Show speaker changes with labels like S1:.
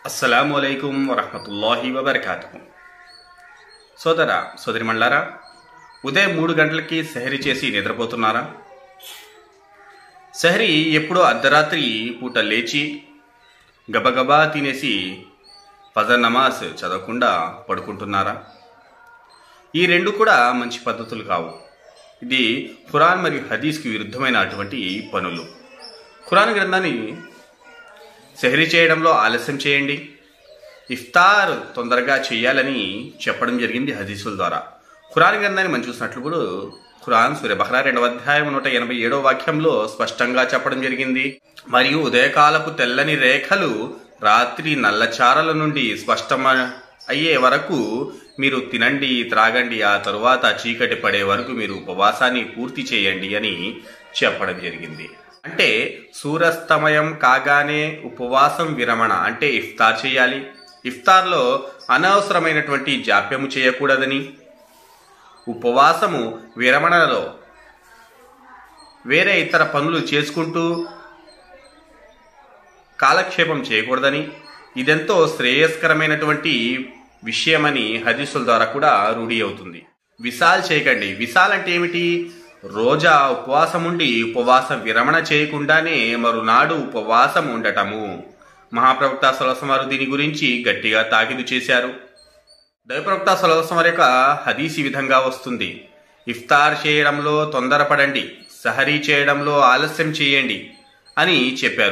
S1: అస్సలాముఅలైకుం వరహ్మతుల్లాహి వబర్కాతుహు. సోదరా సోదరిమణ్లారా, ఉదయం 3 గంటలకి సెహరీ చేసి నిద్రపోతున్నారా? సెహరీ ఎప్పుడో అర్ధరాత్రి పూట లేచి గబగబా తినేసి ఫజర్ నమాజ్ చదవకుండా పడుకుంటున్నారా? ఈ రెండు కూడా మంచి పద్ధతులు కావు. ఇది ఖురాన్ మరియు హదీస్కి విరుద్ధమైన అటువంటి పనులు. ఖురాన్ గ్రంథాన్ని సెహరీ చేయడంలో ఆలస్యం చేయండి, ఇఫ్తార్ తొందరగా చేయాలని చెప్పడం జరిగింది హదీసుల ద్వారా. ఖురాన్ గ్రంథాన్ని మనం చూసినట్లు ఖురాన్ సూర బహరా 2వ అధ్యాయం 187వ వాక్యంలో స్పష్టంగా చెప్పడం జరిగింది. మరియు ఉదయకాలపు తెల్లని రేఖలు రాత్రి నల్లచారల నుండి స్పష్టం అయ్యే వరకు మీరు తినండి, త్రాగండి, ఆ తరువాత చీకటి పడే వరకు మీరు ఉపవాసాన్ని పూర్తి చేయండి అని చెప్పడం జరిగింది. అంటే సూర్యాస్తమయం కాగానే ఉపవాసం విరమణ అంటే ఇఫ్తార్ చేయాలి. ఇఫ్తార్లో అనవసరమైనటువంటి జాప్యము చేయకూడదని, ఉపవాసము విరమణలో వేరే ఇతర పనులు చేసుకుంటూ కాలక్షేపం చేయకూడదని, ఇదెంతో శ్రేయస్కరమైనటువంటి విషయమని హదీసుల ద్వారా కూడా రూఢి అవుతుంది. విసాల్ చేయకండి. విసాల్ అంటే ఏమిటి? రోజా ఉపవాసం ఉండి ఉపవాస విరమణ చేయకుండానే మరునాడు ఉపవాసం ఉండటము. మహాప్రవక్త సల్లల్లాహు అలైహి వసల్లం వారు దీని గురించి గట్టిగా తాకీదు చేశారు. దైవప్రవక్త సల్లల్లాహు అలైహి వసల్లం వారి యొక్క హదీస్ ఈ విధంగా వస్తుంది: ఇఫ్తార్ చేయడంలో తొందరపడండి, సహరీ చేయడంలో ఆలస్యం చేయండి అని చెప్పారు.